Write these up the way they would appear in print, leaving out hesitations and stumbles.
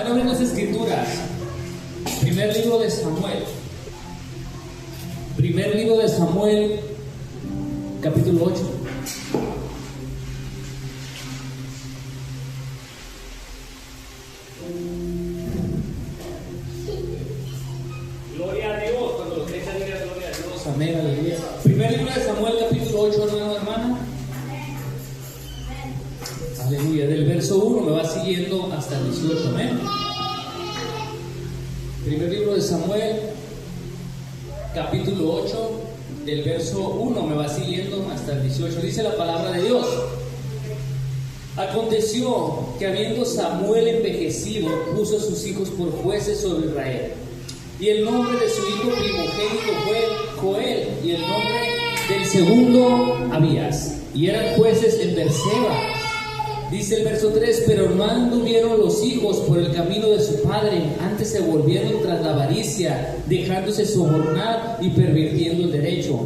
Abren las escrituras. Primer libro de Samuel. Primer libro de Samuel, capítulo 8. Gloria a Dios. Cuando los dejan digan gloria a Dios. Amén, aleluya. Primer libro de Samuel, capítulo 8, hermano, hermana. Aleluya. Del verso 1 me va siguiendo hasta el 18. Amén. Primer libro de Samuel, capítulo 8, del verso 1 me va siguiendo hasta el 18. Dice la palabra de Dios: Aconteció que habiendo Samuel envejecido, puso a sus hijos por jueces sobre Israel. Y el nombre de su hijo primogénito fue Joel, y el nombre del segundo Abías. Y eran jueces en Berseba. Dice el verso 3: Pero no anduvieron los hijos por el camino de su padre, antes se volvieron tras la avaricia, dejándose sobornar y pervirtiendo el derecho.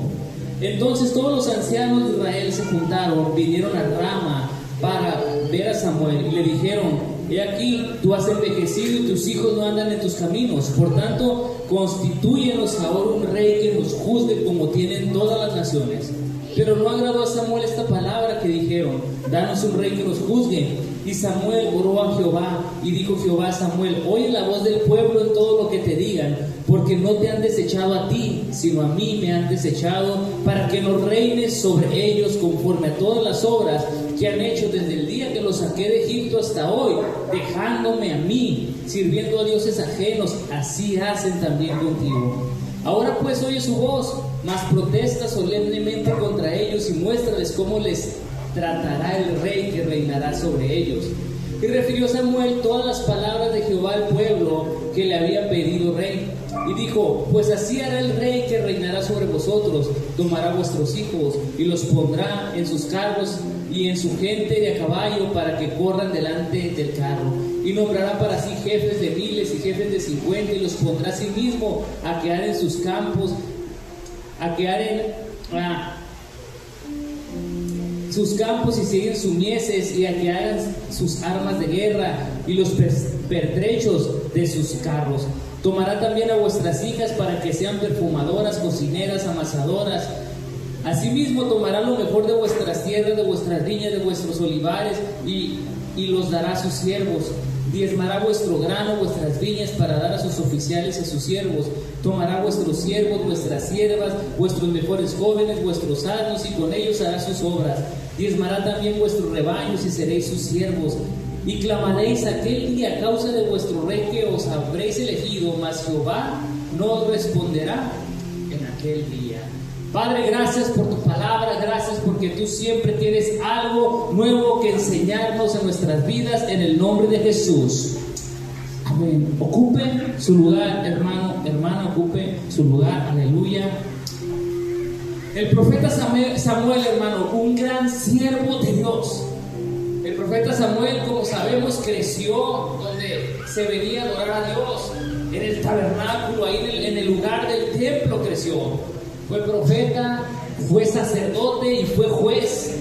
Entonces todos los ancianos de Israel se juntaron, vinieron a Rama para ver a Samuel, y le dijeron: He aquí, tú has envejecido y tus hijos no andan en tus caminos. Por tanto, constitúyenos ahora un rey que nos juzgue como tienen todas las naciones. Pero no agradó a Samuel esta palabra que dijeron: Danos un rey que nos juzgue. Y Samuel oró a Jehová, y dijo Jehová a Samuel: Oye la voz del pueblo en todo lo que te digan, porque no te han desechado a ti, sino a mí me han desechado, para que no reines sobre ellos conforme a todas las obras que han hecho desde el día que los saqué de Egipto hasta hoy, dejándome a mí, sirviendo a dioses ajenos. Así hacen también contigo. Ahora pues oye su voz, mas protesta solemnemente contra ellos y muéstrales cómo les tratará el rey que reinará sobre ellos. Y refirió Samuel todas las palabras de Jehová al pueblo que le había pedido rey. Y dijo: Pues así hará el rey que reinará sobre vosotros, tomará vuestros hijos y los pondrá en sus carros y en su gente de a caballo para que corran delante del carro. Y nombrará para sí jefes de miles y jefes de 50, y los pondrá a sí mismo a quedar en sus campos, a quedar en sus campos y siguen sus mieses, y a que hagan sus armas de guerra y los pertrechos de sus carros. Tomará también a vuestras hijas para que sean perfumadoras, cocineras, amasadoras. Asimismo tomará lo mejor de vuestras tierras, de vuestras viñas, de vuestros olivares, y los dará a sus siervos. Diezmará vuestro grano, vuestras viñas, para dar a sus oficiales y a sus siervos. Tomará vuestros siervos, vuestras siervas, vuestros mejores jóvenes, vuestros asnos, y con ellos hará sus obras. Diezmará también vuestros rebaños, y seréis sus siervos. Y clamaréis aquel día a causa de vuestro rey que os habréis elegido, mas Jehová no os responderá en aquel día. Padre, gracias por tu palabra, gracias porque tú siempre tienes algo nuevo que enseñarnos en nuestras vidas, en el nombre de Jesús. Amén. Ocupe su lugar, hermano, hermana, ocupe su lugar, aleluya. El profeta Samuel, hermano, un gran siervo de Dios. El profeta Samuel, como sabemos, creció donde se venía a adorar a Dios, en el tabernáculo, ahí en el lugar del templo creció. Fue profeta, fue sacerdote y fue juez.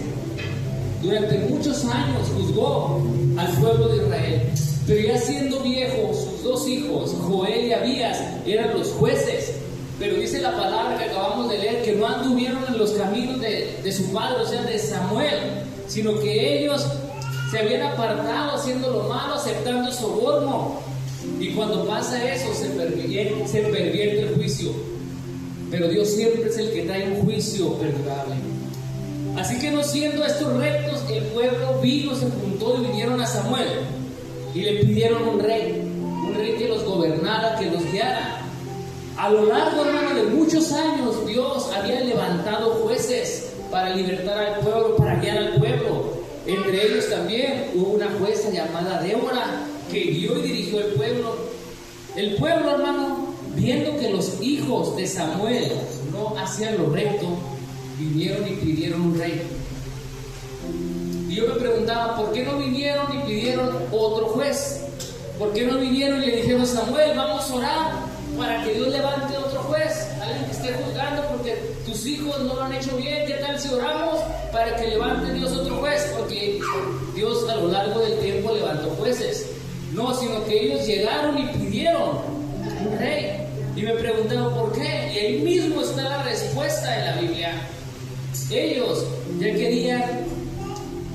Durante muchos años juzgó al pueblo de Israel. Pero ya siendo viejo, sus dos hijos, Joel y Abías, eran los jueces. Pero dice la palabra que acabamos de leer, que no anduvieron en los caminos de su padre, o sea, de Samuel, sino que ellos se habían apartado haciendo lo malo, aceptando soborno. Y cuando pasa eso, se pervierte el juicio. Pero Dios siempre es el que trae un juicio perdurable. Así que, no siendo estos rectos, el pueblo vino, se juntó y vinieron a Samuel y le pidieron un rey que los gobernara, que los guiara. A lo largo, hermano, de muchos años, Dios había levantado jueces para libertar al pueblo, para guiar al pueblo. Entre ellos también hubo una jueza llamada Débora, que guió y dirigió al pueblo. El pueblo, hermano, viendo que los hijos de Samuel no hacían lo recto, vinieron y pidieron un rey. Y yo me preguntaba, ¿por qué no vinieron y pidieron otro juez? ¿Por qué no vinieron y le dijeron a Samuel: Vamos a orar para que Dios levante otro juez, alguien que esté juzgando porque tus hijos no lo han hecho bien? ¿Qué tal si oramos para que levante Dios otro juez? Porque Dios a lo largo del tiempo levantó jueces. No, sino que ellos llegaron y pidieron un rey. Y me preguntaron por qué. Y ahí mismo está la respuesta en la Biblia. Ellos ya querían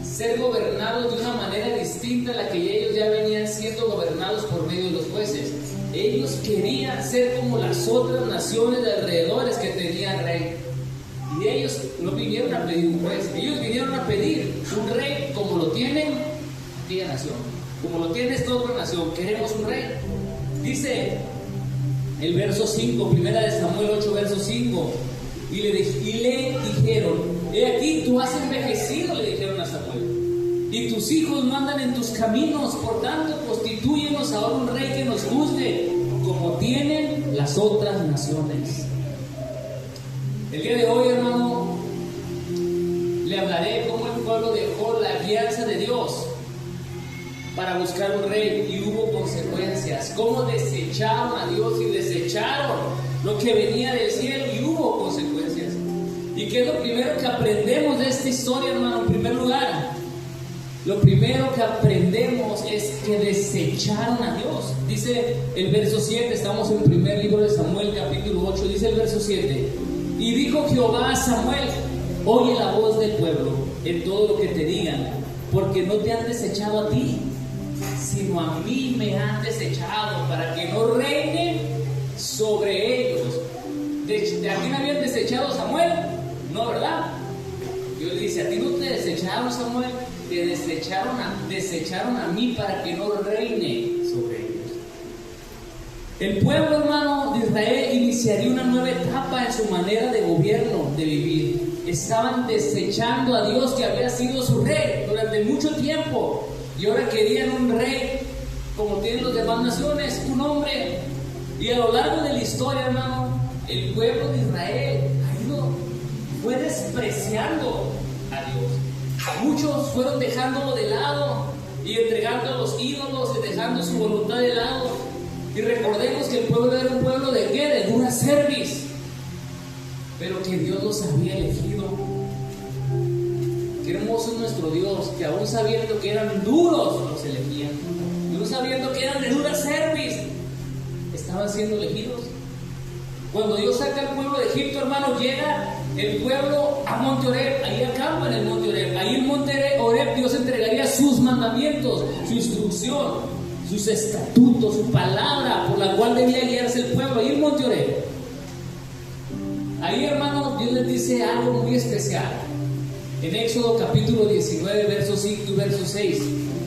ser gobernados de una manera distinta a la que ellos ya venían siendo gobernados por medio de los jueces. Ellos querían ser como las otras naciones de alrededores que tenían rey. Y ellos no vinieron a pedir un juez, ellos vinieron a pedir un rey como lo tienen aquella nación, como lo tiene esta otra nación. Queremos un rey. Dice el verso 5, primera de Samuel 8, verso 5. Y le dijeron: he aquí, tú has envejecido, le dijeron a Samuel, y tus hijos no andan en tus caminos, por tanto constitúyenos ahora un rey que nos juzgue, como tienen las otras naciones. El día de hoy, hermano, le hablaré cómo el pueblo dejó la guianza de Dios para buscar un rey y hubo consecuencias. Cómo desecharon a Dios y desecharon lo que venía del cielo y hubo consecuencias. ¿Y qué es lo primero que aprendemos de esta historia, hermano? En primer lugar, lo primero que aprendemos es que desecharon a Dios. Dice el verso 7, estamos en el primer libro de Samuel, capítulo 8, dice el verso 7. Y dijo Jehová a Samuel: oye la voz del pueblo en todo lo que te digan, porque no te han desechado a ti, sino a mí me han desechado, para que no reine sobre ellos. ¿A quién habían desechado, Samuel? No, ¿verdad? Dios le dice: a ti no te desecharon, Samuel, te desecharon a mí para que no reine sobre ellos. El pueblo, hermano, de Israel iniciaría una nueva etapa en su manera de gobierno, de vivir. Estaban desechando a Dios, que había sido su rey durante mucho tiempo, y ahora querían un rey como tienen las demás naciones, un hombre. Y a lo largo de la historia, hermano, el pueblo de Israel fue despreciando a Dios. Muchos fueron dejándolo de lado y entregando a los ídolos y dejando su voluntad de lado. Y recordemos que el pueblo era un pueblo de qué, de dura cerviz, pero que Dios los había elegido. Qué hermoso es nuestro Dios, que aún sabiendo que eran duros los elegían, aún sabiendo que eran de dura cerviz, estaban siendo elegidos. Cuando Dios saca al pueblo de Egipto, hermano, llega el pueblo a Monte Oreb, ahí acampa en el Monte Oreb. Ahí en Monte Oreb Dios entregaría sus mandamientos, su instrucción, sus estatutos, su palabra por la cual debía guiarse el pueblo, ahí en Monte Oreb. Ahí, hermano, Dios les dice algo muy especial. En Éxodo capítulo 19, versos 5 y verso 6,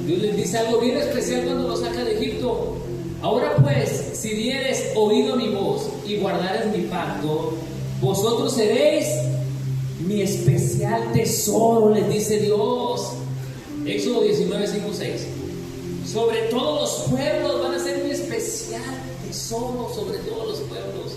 Dios les dice algo bien especial cuando los saca de Egipto. Ahora pues, si dieres oído a mi voz y guardares mi pacto, vosotros seréis mi especial tesoro, les dice Dios. Éxodo 19, 5, 6. Sobre todos los pueblos van a ser mi especial tesoro, sobre todos los pueblos,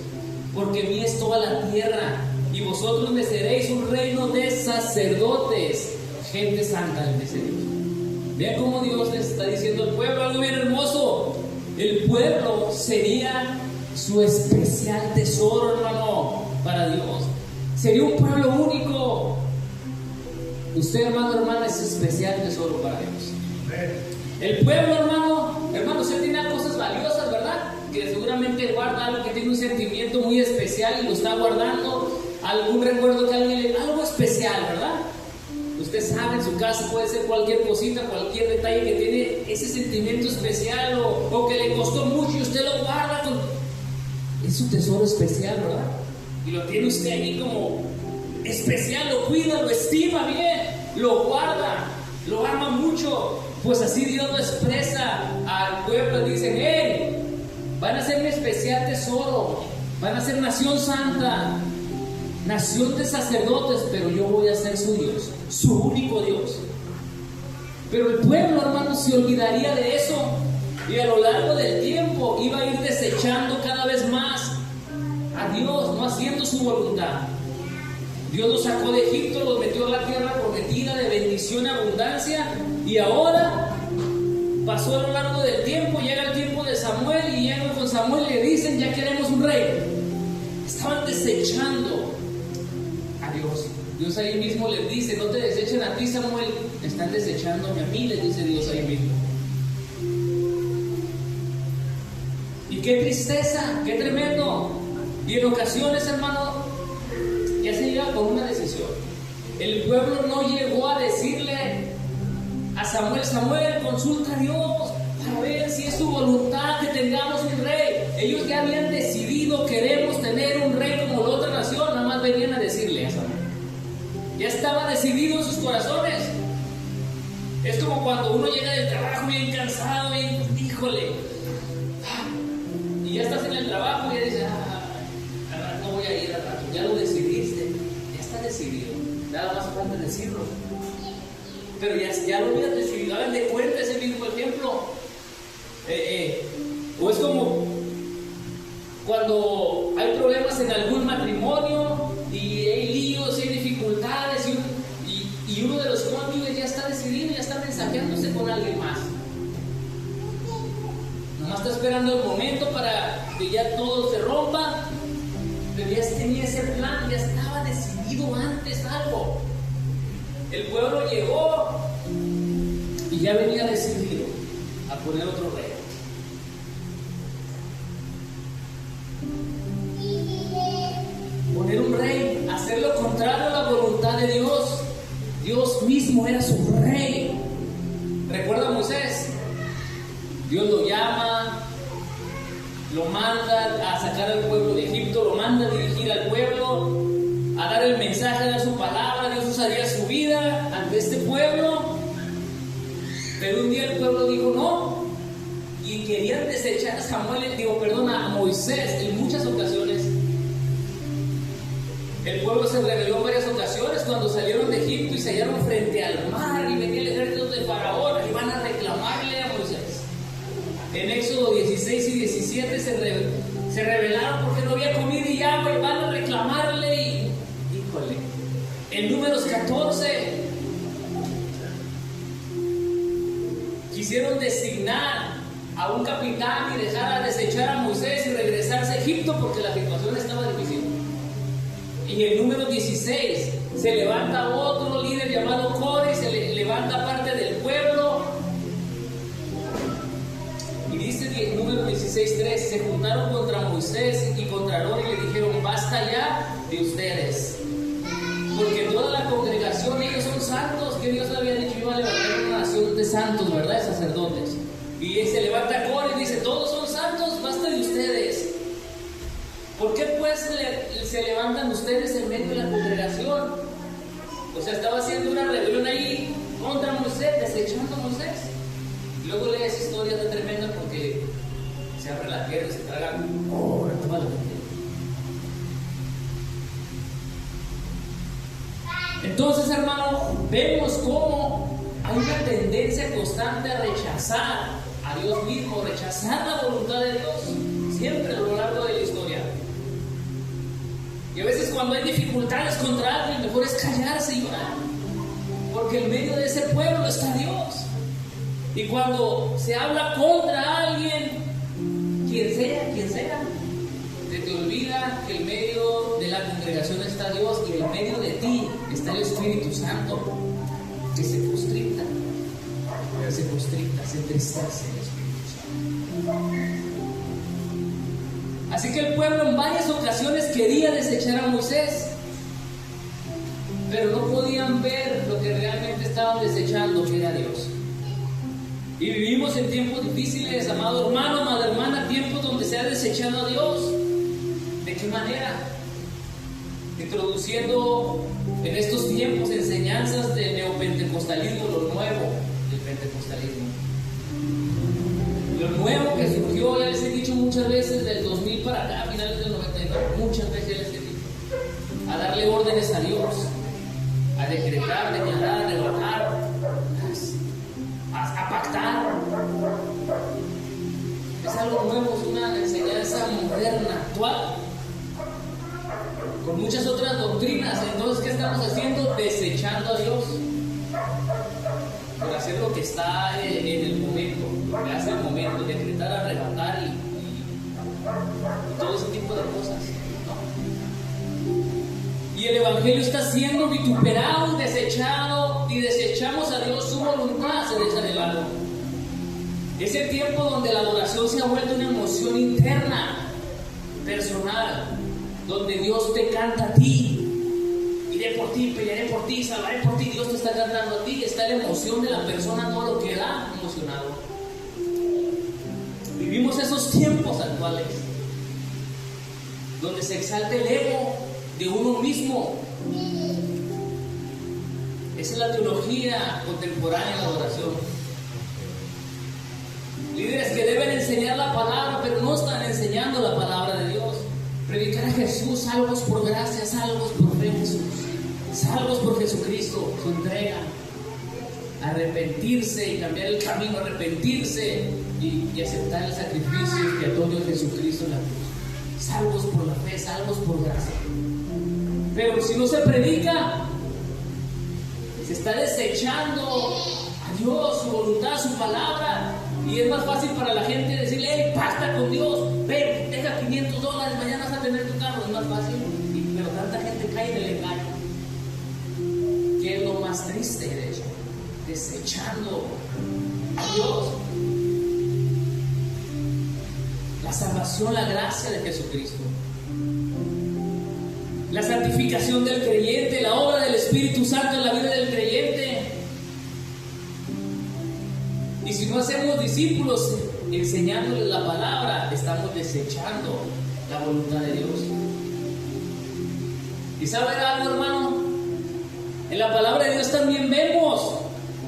porque mía es toda la tierra, y vosotros me seréis un reino de sacerdotes, gente santa, les dice Dios. Vean cómo Dios les está diciendo al pueblo algo bien hermoso. El pueblo sería su especial tesoro, hermano, para Dios. Sería un pueblo único. Usted, hermano, hermana, es especial tesoro para Dios. El pueblo, hermano, usted tiene cosas valiosas, ¿verdad? Que seguramente guarda algo, que tiene un sentimiento muy especial y lo está guardando, algún recuerdo que alguien le... algo especial, ¿verdad? Usted sabe, en su casa puede ser cualquier cosita, cualquier detalle que tiene ese sentimiento especial o que le costó mucho y usted lo guarda con... Es su tesoro especial, ¿verdad? Y lo tiene usted ahí como especial, lo cuida, lo estima bien, lo guarda, lo ama mucho. Pues así Dios lo expresa al pueblo. Dicen: hey, van a ser mi especial tesoro, van a ser nación santa, nación de sacerdotes, pero yo voy a ser su Dios, su único Dios. Pero el pueblo, hermano, se olvidaría de eso, y a lo largo del tiempo iba a ir desechando cada vez más a Dios, no haciendo su voluntad. Dios los sacó de Egipto, los metió a la tierra prometida de bendición y abundancia, y ahora pasó a lo largo del tiempo, llega el tiempo de Samuel, y llegan con Samuel y le dicen: ya queremos un rey. Estaban desechando a Dios. Dios ahí mismo les dice: no te desechen a ti, Samuel, están desechándome a mí, les dice Dios ahí mismo. qué tristeza, qué tremendo. Y en ocasiones, hermano, ya se llega con una decisión. El pueblo no llegó a decirle a Samuel: Samuel, consulta a Dios para ver si es su voluntad que tengamos un rey. Ellos ya habían decidido: queremos tener un rey como la otra nación. Nada más venían a decirle a Samuel. Ya estaba decidido en sus corazones. Es como cuando uno llega del trabajo bien cansado, bien, híjole, y ya estás en el trabajo y ya dices: al rato voy a ir, al rato. Ya lo decidiste, ya está decidido, nada más falta decirlo. Pero ya lo hubieras decidido. Hagan de cuenta ese mismo ejemplo. O es como cuando hay problemas en algún matrimonio y hay líos, hay dificultades, y uno de los cónyuges ya está decidido, ya está mensajeándose con alguien más. Nomás está esperando el momento para que ya todo se rompa, pero ya tenía ese plan, ya estaba decidido antes algo. El pueblo llegó y ya venía decidido a poner otro rey. Poner un rey, hacer lo contrario a la voluntad de Dios. Dios mismo era su rey. ¿Recuerda a Moisés? Dios lo llama, lo manda a sacar al pueblo de Egipto, lo manda a dirigir al pueblo, a dar el mensaje, a dar su palabra. Dios usaría su vida ante este pueblo. Pero un día el pueblo dijo no, y querían desechar a Moisés en muchas ocasiones. El pueblo se rebeló en varias ocasiones cuando salieron de Egipto y se hallaron frente al mar y venía el ejército de Faraón y van a reclamarle a Moisés. En Éxodo 16 y 17 se rebelaron porque no había comida y agua y van a reclamarle y híjole. En Números 14 quisieron designar a un capitán y dejar a desechar a Moisés y regresarse a Egipto porque la situación estaba difícil. Y en Números 16 se levanta otro líder llamado Core y se levanta parte del pueblo. Y dice en Números 16:3: se juntaron contra Moisés y contra Aarón y le dijeron: basta ya de ustedes, porque toda la congregación, ellos son santos, que Dios había dicho: iba a levantar una nación de santos, ¿verdad? De sacerdotes. Y se levanta Core y dice: todos son santos, basta de ustedes. ¿Por qué pues se levantan ustedes en medio de la congregación? O sea, estaba haciendo una rebelión ahí contra Moisés, desechando a Moisés. Y luego lee esa historia tan tremenda porque se abre la tierra y se traga toda la gente. Entonces, hermano, vemos cómo hay una tendencia constante a rechazar a Dios mismo, rechazar la voluntad de Dios, siempre a lo largo de la historia. Y a veces cuando hay dificultades contra alguien, mejor es callarse y llorar, porque en medio de ese pueblo está Dios. Y cuando se habla contra alguien, quien sea, se te olvida que en medio de la congregación está Dios y en medio de ti está el Espíritu Santo, que se constricta, se entristece el Espíritu Santo. Así que el pueblo en varias ocasiones quería desechar a Moisés, pero no podían ver lo que realmente estaban desechando, que era Dios. Y vivimos en tiempos difíciles, amado hermano, amada hermana, tiempos donde se ha desechado a Dios. ¿De qué manera? Introduciendo en estos tiempos enseñanzas del neopentecostalismo, lo nuevo del pentecostalismo. Lo nuevo que surgió, ya les he dicho muchas veces, del 2000 para acá, a finales del 99, muchas veces ya les he dicho, a darle órdenes a Dios, a decretar, declarar, arrebatar, a pactar. Es algo nuevo, es una enseñanza moderna, actual, con muchas otras doctrinas. Entonces, ¿qué estamos haciendo? Desechando a Dios por hacer lo que está en el momento, lo que hace el momento, decretar, arrebatar y todo ese tipo de cosas, ¿no? Y el Evangelio está siendo vituperado, desechado, y desechamos a Dios, su voluntad se deja de lado. Es el tiempo donde la adoración se ha vuelto una emoción interna, personal, donde Dios te canta a ti. Iré por ti, pelearé por ti, salvaré por ti. Dios te está cantando a ti. Está la emoción de la persona, no lo que da emocionado. Vivimos esos tiempos actuales donde se exalta el ego de uno mismo. Esa es la teología contemporánea en la adoración. Líderes que deben enseñar la palabra, pero no están enseñando la palabra de Dios. Predicar a Jesús, salvos por gracia, salvos por fe en Jesús, salvos por Jesucristo, su entrega. Arrepentirse y cambiar el camino, arrepentirse y aceptar el sacrificio expiatorio de Jesucristo en la cruz. Salvos por la fe, salvos por gracia. Pero si no se predica, se está desechando a Dios, su voluntad, su palabra. Y es más fácil para la gente decirle: hey, pacta con Dios, ven, deja $500, mañana vas a tener tu carro. Es más fácil, pero tanta gente cae en el engaño, que es lo más triste de eso, desechando a Dios. La salvación, la gracia de Jesucristo, la santificación del creyente, la obra del Espíritu Santo en la vida del creyente. Y si no hacemos discípulos enseñándoles la palabra, estamos desechando la voluntad de Dios. ¿Y saben algo, hermano? En la palabra de Dios también vemos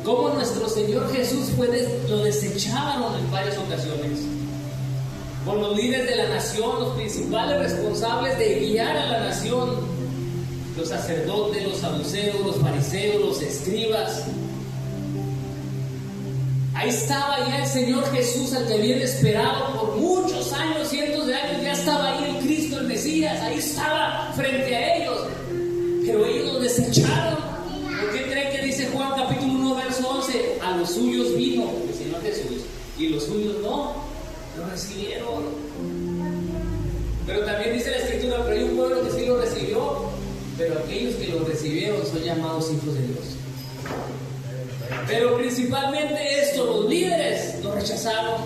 cómo nuestro Señor Jesús lo desecharon en varias ocasiones por los líderes de la nación, los principales responsables de guiar a la nación, los sacerdotes, los saduceos, los fariseos, los escribas. Ahí estaba ya el Señor Jesús, al que habían esperado por muchos años, cientos de años. Ya estaba ahí el Cristo, el Mesías, ahí estaba frente a ellos, pero ellos lo desecharon. ¿Por qué creen que dice Juan capítulo 1 verso 11? A los suyos vino el Señor Jesús y los suyos no lo recibieron. Pero también dice la Escritura: pero hay un pueblo que sí lo recibió, pero aquellos que lo recibieron son llamados hijos de Dios. Pero principalmente esto, los líderes lo rechazaron.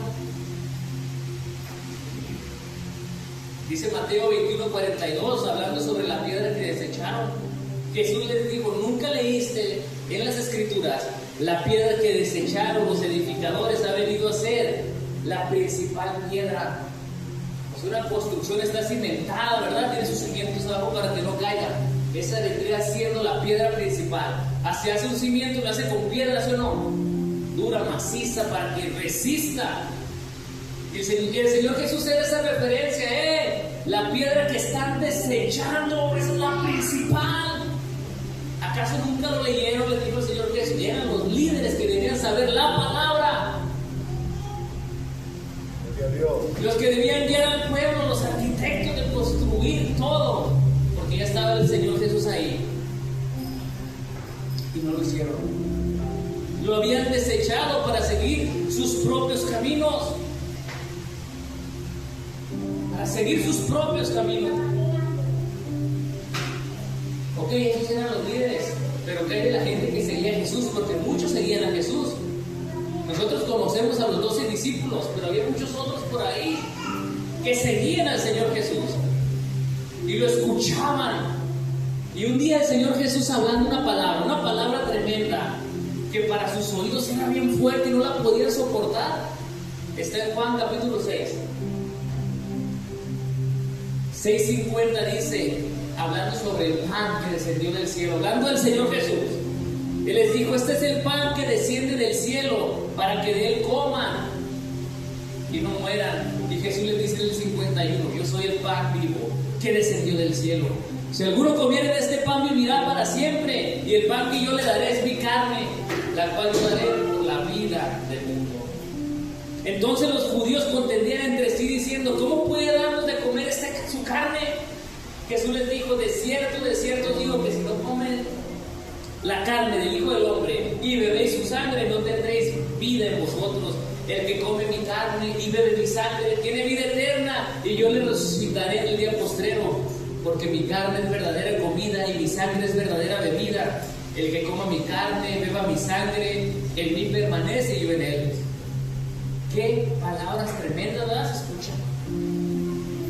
Dice Mateo 21:42, hablando sobre la piedra que desecharon. Jesús les dijo: ¿nunca leíste en las Escrituras la piedra que desecharon los edificadores ha venido a ser la principal piedra? Pues una construcción está cimentada, ¿verdad? Tiene sus cimientos abajo para que no caiga. Esa vendría siendo la piedra principal. Así hace un cimiento, lo hace con piedra, ¿sí o no? Dura, maciza, para que resista. Y el Señor Jesús era esa referencia, la piedra que están desechando, esa es la principal. ¿Acaso nunca lo leyeron? Les dijo el Señor Jesús: eran los líderes que debían saber la palabra, los que debían guiar al pueblo, los arquitectos de construir todo, porque ya estaba el Señor Jesús ahí. Y no lo hicieron. Lo habían desechado para seguir sus propios caminos. Para seguir sus propios caminos. Ok, esos eran los líderes. Pero ¿qué hay de la gente que seguía a Jesús? Porque muchos seguían a Jesús. Nosotros conocemos a los 12 discípulos, pero había muchos otros por ahí que seguían al Señor Jesús y lo escuchaban. Y un día el Señor Jesús, hablando una palabra tremenda, que para sus oídos era bien fuerte y no la podían soportar. Está en Juan capítulo 6. 6:50 dice, hablando sobre el pan que descendió del cielo, hablando del Señor Jesús. Él les dijo: este es el pan que desciende del cielo, para que de él coman y no mueran. Y Jesús les dice en el 51: yo soy el pan vivo que descendió del cielo. Si alguno comiere de este pan, vivirá para siempre. Y el pan que yo le daré es mi carne, la cual yo daré por la vida del mundo. Entonces los judíos contendían entre sí diciendo: ¿cómo puede darnos de comer su carne? Jesús les dijo: de cierto os digo que si no comen la carne del Hijo del Hombre y bebéis su sangre, no tendréis vida en vosotros. El que come mi carne y bebe mi sangre tiene vida eterna, y yo le resucitaré en el día postrero. Porque mi carne es verdadera comida y mi sangre es verdadera bebida. El que coma mi carne, beba mi sangre, en mí permanece y yo en él. Qué palabras tremendas, ¿verdad? Se escuchan.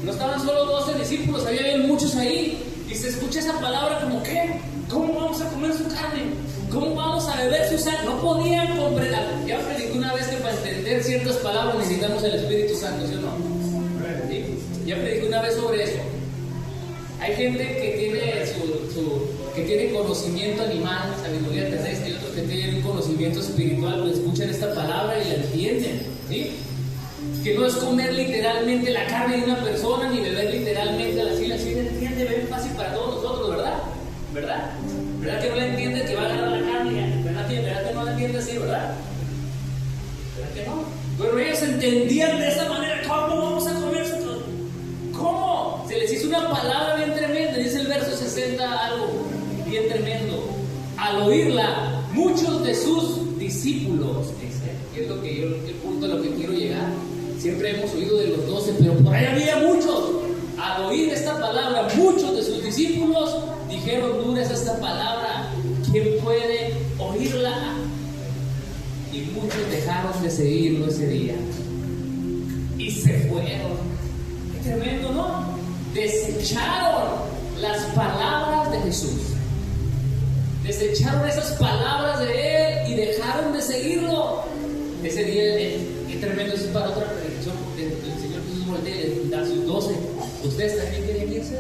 No estaban solo 12 discípulos, había muchos ahí. Y se escucha esa palabra como, ¿qué? ¿Cómo vamos a comer su carne? ¿Cómo vamos a beber su sangre? No podían comprender. Ya prediqué una vez que para entender ciertas palabras necesitamos el Espíritu Santo, ¿sí o no? ¿Sí? Ya prediqué una vez sobre eso. Hay gente que tiene conocimiento animal, sabiduría terrestre, y otros que tienen un conocimiento espiritual, pues escuchan esta palabra y la entienden, ¿sí? Que no es comer literalmente la carne de una persona, ni beber literalmente la sila, sí la entiende, bien fácil para todos nosotros, ¿verdad? ¿Verdad? ¿Verdad que no la entiende que va a agarrar la carne? ¿Verdad que no la entiende así, verdad? ¿Verdad que no? Pero ellos entendían de esa manera, ¿cómo vamos a comer eso? ¿Cómo? Se les hizo una palabra bien tremenda, dice el verso 60 algo bien tremendo. Al oírla, muchos de sus discípulos, dice, que es lo que yo, el punto a lo que quiero llegar. Siempre hemos oído de los 12, pero por ahí había muchos. Al oír esta palabra, muchos de sus discípulos dijeron, dura es esta palabra, ¿quién puede oírla? Y muchos dejaron de seguirlo ese día y se fueron. Qué tremendo, ¿no? Desecharon las palabras de Jesús. Desecharon esas palabras de Él y dejaron de seguirlo. Ese día, qué tremendo, es para otra predicación, porque el Señor Jesús voltea a sus 12. ¿Ustedes también quieren irse?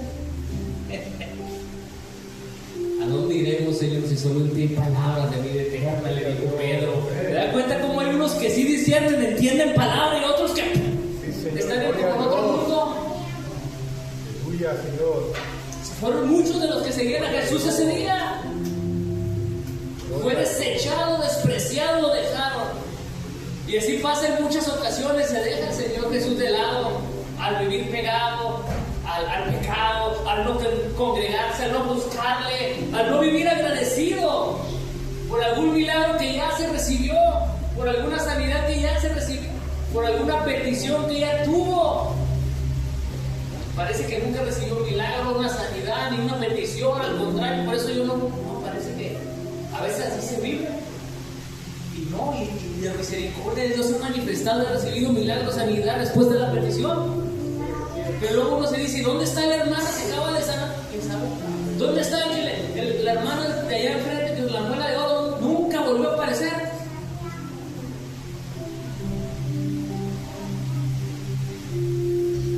¿A dónde iremos, Señor, si solo Él tiene palabras de vida eterna? Le dijo Pedro. ¿Te das cuenta cómo hay unos que sí disciernen, entienden palabra y otros que están en otro mundo? Aleluya, Señor. Fueron muchos de los que seguían a Jesús ese día. Fue desechado, despreciado, lo dejaron. Y así pasa en muchas ocasiones, se deja el Señor Jesús de lado, al vivir pegado al pecado, al no congregarse, al no buscarle, al no vivir agradecido por algún milagro que ya se recibió, por alguna sanidad que ya se recibió, por alguna petición que ya tuvo. Parece que nunca recibió un milagro, una sanidad, ni una petición, al contrario, por eso yo no parece que a veces así se vive. Y no, y la misericordia de Dios se ha manifestado, ha recibido milagros, sanidad después de la petición. Pero luego uno se dice, ¿dónde está la hermana que acaba de sanar? ¿Quién sabe? ¿Dónde está la hermana de allá enfrente, que es la muela de oro? Nunca volvió a aparecer.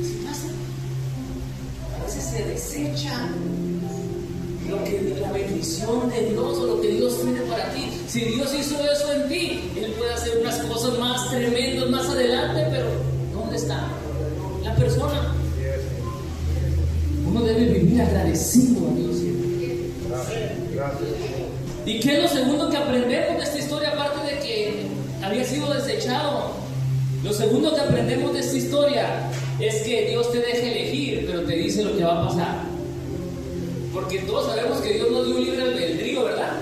¿Sí pasa? A veces se desecha la bendición de Dios o lo que Dios tiene para ti. Si Dios hizo eso en ti, Él puede hacer unas cosas más tremendas más adelante, pero ¿dónde está la persona? Uno debe vivir agradecido a Dios siempre. Gracias. ¿Y qué es lo segundo que aprendemos de esta historia, aparte de que había sido desechado? Lo segundo que aprendemos de esta historia es que Dios te deja elegir, pero te dice lo que va a pasar. Porque todos sabemos que Dios nos dio un libre albedrío, ¿verdad?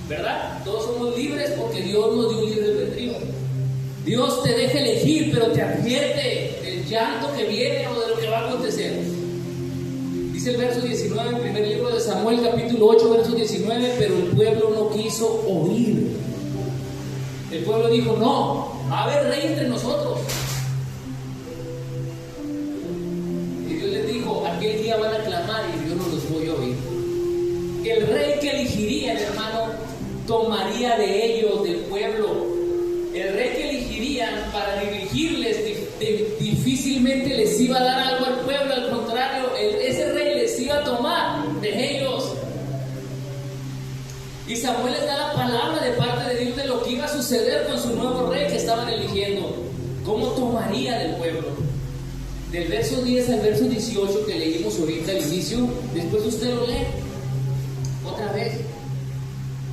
¿Verdad? Todos somos libres porque Dios nos dio un libre albedrío. Dios te deja elegir, pero te advierte del llanto que viene o de lo que va a acontecer. Dice el verso 19, el primer libro de Samuel, capítulo 8, verso 19, pero el pueblo no quiso oír. El pueblo dijo, no, va a haber rey entre nosotros. Y Dios les dijo, aquel día van a clamar y yo no los voy a oír. El rey que elegirían, hermano, tomaría de ellos, del pueblo. El rey que elegirían para dirigirles difícilmente les iba a dar algo al pueblo, al contrario, ese rey les iba a tomar de ellos. Y Samuel les da la palabra de parte de Dios de lo que iba a suceder con su nuevo rey que estaban eligiendo. ¿Cómo tomaría del pueblo? Del verso 10 al verso 18 que leímos ahorita al inicio, después usted lo lee otra vez.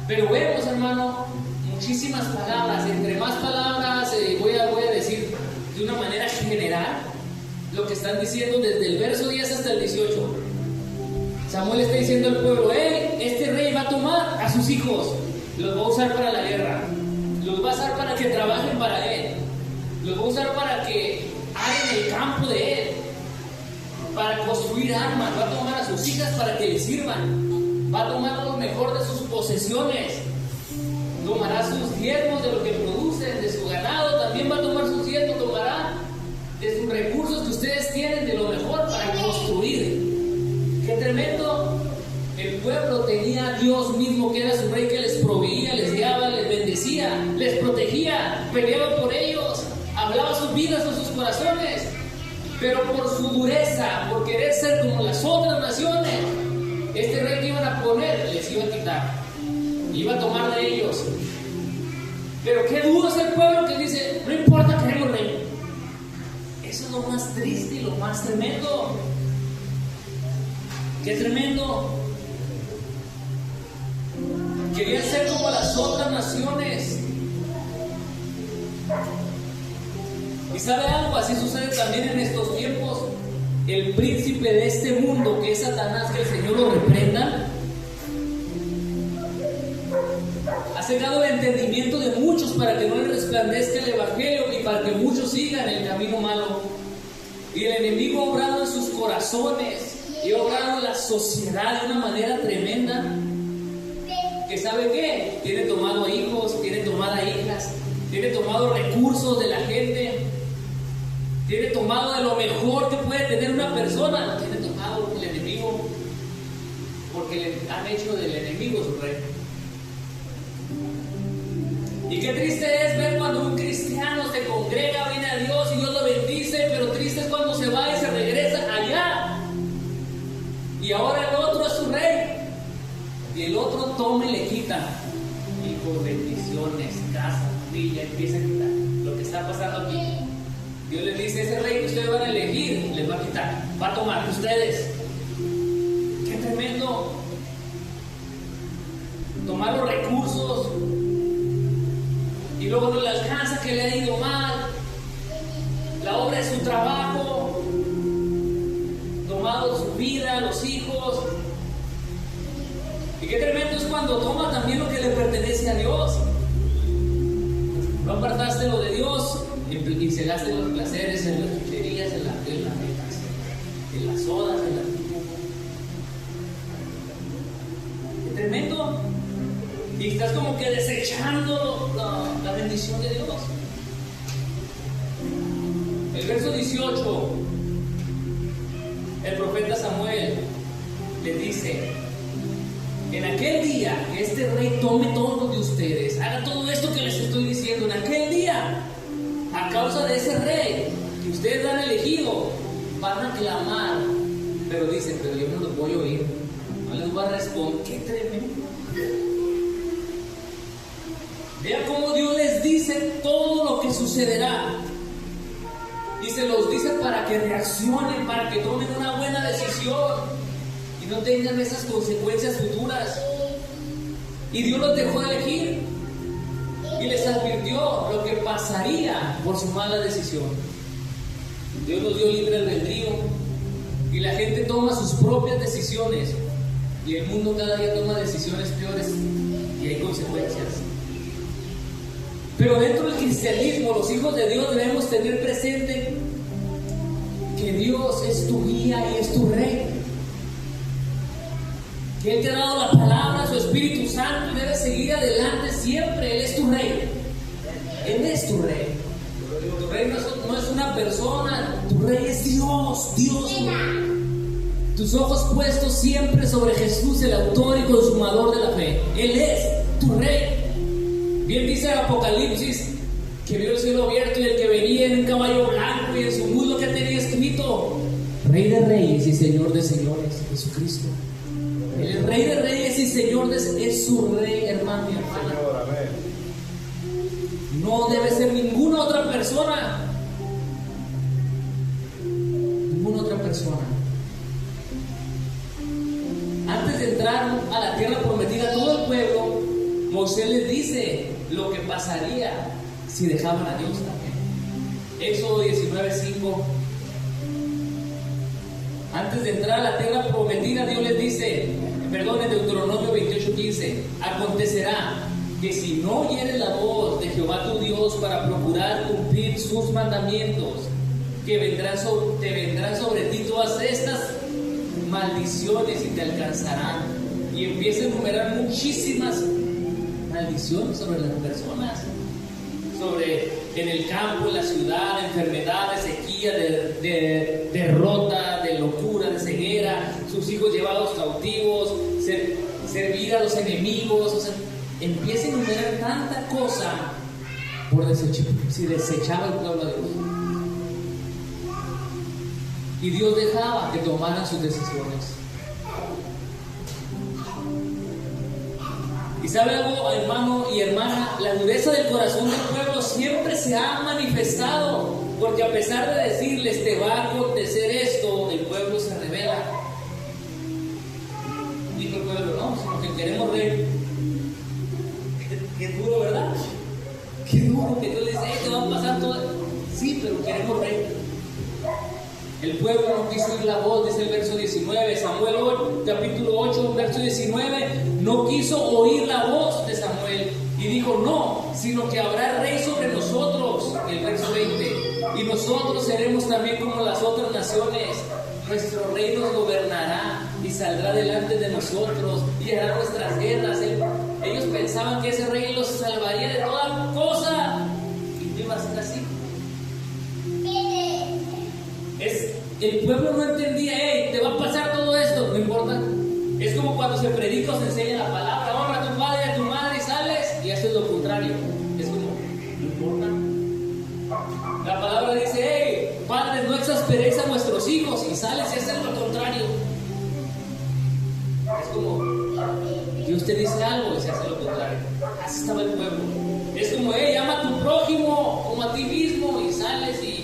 Pero vemos, hermano, muchísimas palabras. Entre más palabras voy a decir de una manera general lo que están diciendo desde el verso 10 hasta el 18. Samuel está diciendo al pueblo, este rey va a tomar a sus hijos, los va a usar para la guerra, los va a usar para que trabajen para él, los va a usar para que hagan el campo de él, para construir armas, va a tomar a sus hijas para que le sirvan, va a tomar lo mejor de sus posesiones, tomará sus diezmos de lo que producen, de su ganado, también va a tomar ustedes tienen de lo mejor para construir. ¡Qué tremendo! El pueblo tenía a Dios mismo, que era su rey, que les proveía, les guiaba, les bendecía, les protegía, peleaba por ellos, hablaba sus vidas o sus corazones. Pero por su dureza, por querer ser como las otras naciones, este rey que iban a poner les iba a quitar, iba a tomar de ellos. Pero qué duro es el pueblo que dice: no importa, queremos rey. Eso es lo más triste y lo más tremendo. ¡Qué tremendo! Querían ser como las otras naciones. Y sabe algo, así sucede también en estos tiempos. El príncipe de este mundo, que es Satanás, que el Señor lo reprenda, ha cegado el entendimiento de muchos para que no les resplandezca el evangelio y para que muchos sigan el camino malo. Y el enemigo ha obrado en sus corazones y ha obrado en la sociedad de una manera tremenda. Que sabe qué, tiene tomado hijos, tiene tomada hijas, tiene tomado recursos de la gente, tiene tomado de lo mejor que puede tener una persona, lo tiene tomado el enemigo, porque le han hecho del enemigo su rey. Y qué triste es ver cuando un cristiano se congrega, viene a Dios y Dios lo bendice, pero triste es cuando se va y se regresa allá. Y ahora el otro es su rey. Y el otro toma y le quita hijos, bendiciones, casa, familia, empieza a quitar lo que está pasando aquí. Dios les dice: ese rey que ustedes van a elegir les va a quitar, va a tomar de ustedes. ¡Qué tremendo! Tomar los recursos y luego no le alcanza, que le ha ido mal, la obra de su trabajo, tomado su vida, los hijos. Y qué tremendo es cuando toma también lo que le pertenece a Dios. No apartaste lo de Dios y se gasta en los placeres, en las chucherías, en las sodas, Qué tremendo. Y estás como que desechando la bendición de Dios. El verso 18, el profeta Samuel le dice: en aquel día que este rey tome todo de ustedes, haga todo esto que les estoy diciendo, en aquel día, a causa de ese rey que ustedes han elegido, van a clamar. Pero dicen: pero yo no los voy a oír, no les voy a responder. ¡Qué tremendo! Vean cómo Dios les dice todo lo que sucederá. Y se los dice para que reaccionen, para que tomen una buena decisión y no tengan esas consecuencias futuras. Y Dios los dejó de elegir y les advirtió lo que pasaría por su mala decisión. Dios nos dio libre albedrío y la gente toma sus propias decisiones, y el mundo cada día toma decisiones peores y hay consecuencias. Pero dentro del cristianismo, los hijos de Dios debemos tener presente que Dios es tu guía y es tu rey. Que Él te ha dado la palabra, su Espíritu Santo, y debes seguir adelante siempre. Él es tu rey. Él es tu rey. Tu rey no es una persona, tu rey es Dios. Dios. Tus ojos puestos siempre sobre Jesús, el autor y consumador de la fe. Él es tu rey. Bien dice el Apocalipsis que vio el cielo abierto y el que venía en un caballo blanco, y en su muslo que tenía escrito: Rey de Reyes y Señor de Señores, Jesucristo. El Rey de Reyes y Señor es su Rey, hermano y hermana. No debe ser ninguna otra persona. Ninguna otra persona. Antes de entrar a la tierra prometida, todo el pueblo, Moisés les dice lo que pasaría si dejaban a Dios también. Éxodo 19:5. Antes de entrar a la tierra prometida, Dios les dice, en Deuteronomio 28:15: acontecerá que si no oyeres la voz de Jehová tu Dios para procurar cumplir sus mandamientos, que te vendrán sobre ti todas estas maldiciones y te alcanzarán. Y empieza a enumerar muchísimas maldiciones sobre las personas, sobre en el campo, en la ciudad, enfermedades, sequía, día de derrota, de locura, de ceguera, sus hijos llevados cautivos, servir a los enemigos, o sea, empieza a enumerar tanta cosa por desechaba el pueblo de Dios. Y Dios dejaba que tomaran sus decisiones. Y sabe algo, hermano y hermana, la dureza del corazón del pueblo siempre se ha manifestado, porque a pesar de decirles te va a acontecer esto, el pueblo se revela. Dijo el pueblo, no, sino que queremos rey. Qué duro, ¿verdad? Qué duro que Dios les dice, te va a pasar todo. Sí, pero queremos rey. El pueblo no quiso oír la voz, dice el verso 19, Samuel 8, capítulo 8, verso 19, no quiso oír la voz de Samuel y dijo, no, sino que habrá rey sobre nosotros, el verso 20, y nosotros seremos también como las otras naciones, nuestro rey nos gobernará y saldrá delante de nosotros y hará nuestras guerras. Ellos pensaban que ese rey los salvaría de toda cosa y no iba a ser así. El pueblo no entendía, hey, te va a pasar todo esto, no importa. Es como cuando se predica o se enseña la palabra, honra a tu padre y a tu madre y sales y haces lo contrario. Es como, no importa. La palabra dice, hey, padres, no exasperéis a nuestros hijos y sales y haces lo contrario. Es como, Dios te dice algo y se hace lo contrario. Así estaba el pueblo. Es como, hey, ama a tu prójimo como a ti mismo y sales y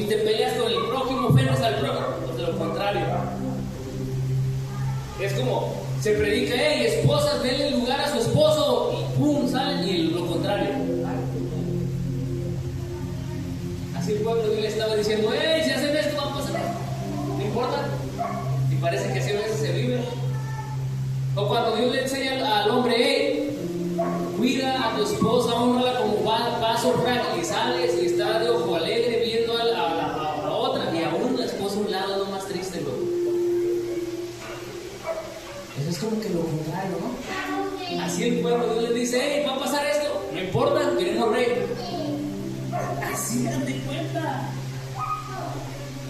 te peleas con el prójimo, ofendes al prójimo, pues de lo contrario. Es como, se predica, hey, esposas, denle lugar a su esposo, y pum, salen, y lo contrario. Así el pueblo Dios le estaba diciendo, hey, si hacen esto va a pasar esto. No importa. Y parece que así a veces se vive. O cuando Dios le enseña al hombre, hey, cuida a tu esposa, honrala como paso real, y sales y está de ojo alegre viendo a la otra, y aún la esposa a un lado, lo más triste, loco. Eso es como que lo contrario, ¿no? Así el pueblo, Dios les dice, hey, va a pasar esto, no importa, queremos rey. Así date cuenta.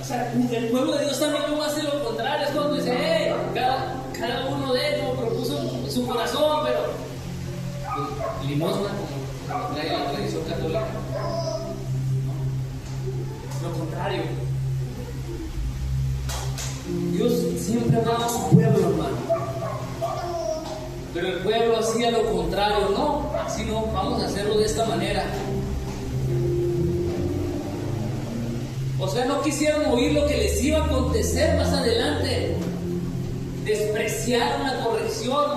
O sea, el pueblo de Dios también luego hace lo contrario, es cuando dice, hey, cada uno de ellos propuso su corazón, pero limosna, como trae la tradición católica. No, lo contrario. Dios siempre hablaba a su pueblo, hermano. Pero el pueblo hacía lo contrario, no, así no, vamos a hacerlo de esta manera. O sea, no quisieron oír lo que les iba a acontecer más adelante. Despreciaron la corrección.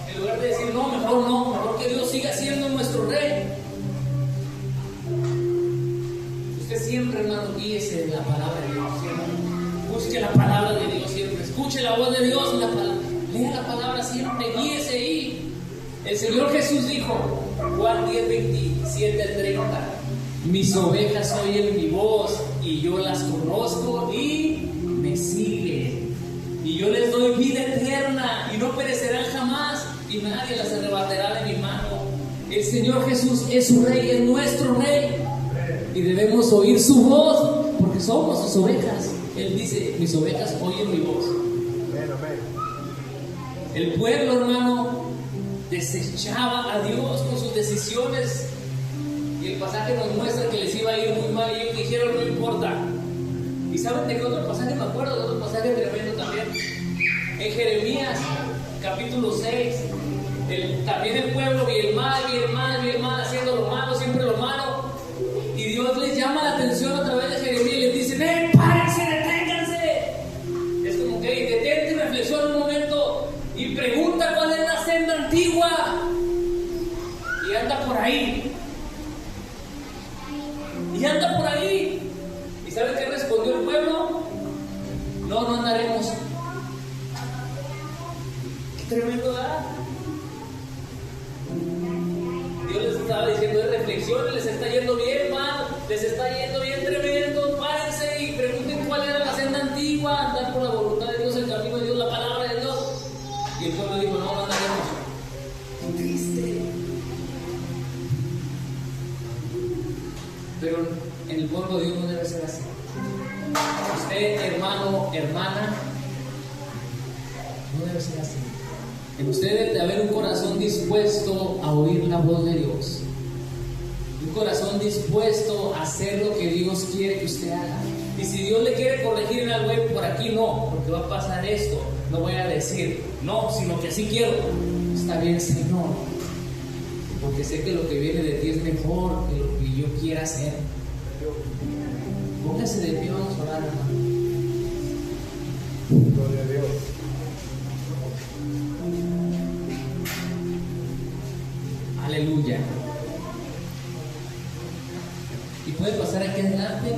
En lugar de decir, no, mejor que Dios siga siendo nuestro rey. Usted siempre, hermano, guíese de la palabra de Dios. Siempre. Busque la palabra de Dios siempre. Escuche la voz de Dios en la palabra. Lea la palabra siempre, guíese ahí. El Señor Jesús dijo, Juan 10, 27 al 30, mis ovejas oyen mi voz y yo las conozco y me siguen. Y yo les doy vida eterna y no perecerán jamás y nadie las arrebatará de mi mano. El Señor Jesús es su rey, es nuestro rey y debemos oír su voz porque somos sus ovejas. Él dice, mis ovejas oyen mi voz. El pueblo, hermano, desechaba a Dios con sus decisiones y el pasaje nos muestra que les iba a ir muy mal y ellos dijeron, no importa. ¿Y saben de qué otro pasaje me acuerdo? De otro pasaje tremendo también. En Jeremías, capítulo 6, también el pueblo bien mal, haciendo lo malo, siempre lo malo. Y Dios les llama la atención a través de Jeremías y les dice, ven, párense, deténganse. Es como que detente y reflexiona un momento y pregunta cuál es la senda antigua. Y anda por ahí. ¿Y saben qué respondió el pueblo? No andaremos. Qué tremendo, ¿verdad? Dios les estaba diciendo de reflexión, les está yendo bien mal, les está yendo bien tremendo, párense y pregunten cuál era la senda antigua, andar por la voluntad de Dios, el camino de Dios, la palabra de Dios. Y el pueblo dijo, no andaremos. Qué triste. Pero en el pueblo de Dios no debe ser así. hermano, hermana, no debe ser así. En usted debe de haber un corazón dispuesto a oír la voz de Dios. Un corazón dispuesto a hacer lo que Dios quiere que usted haga. Y si Dios le quiere corregir en algo, por aquí no, porque va a pasar esto. No voy a decir no, sino que sí quiero. Está bien, Señor, porque sé que lo que viene de ti es mejor que lo que yo quiera hacer. Póngase de pie, vamos a orar, hermano. Gloria a Dios. Aleluya. Y puede pasar aquí adelante.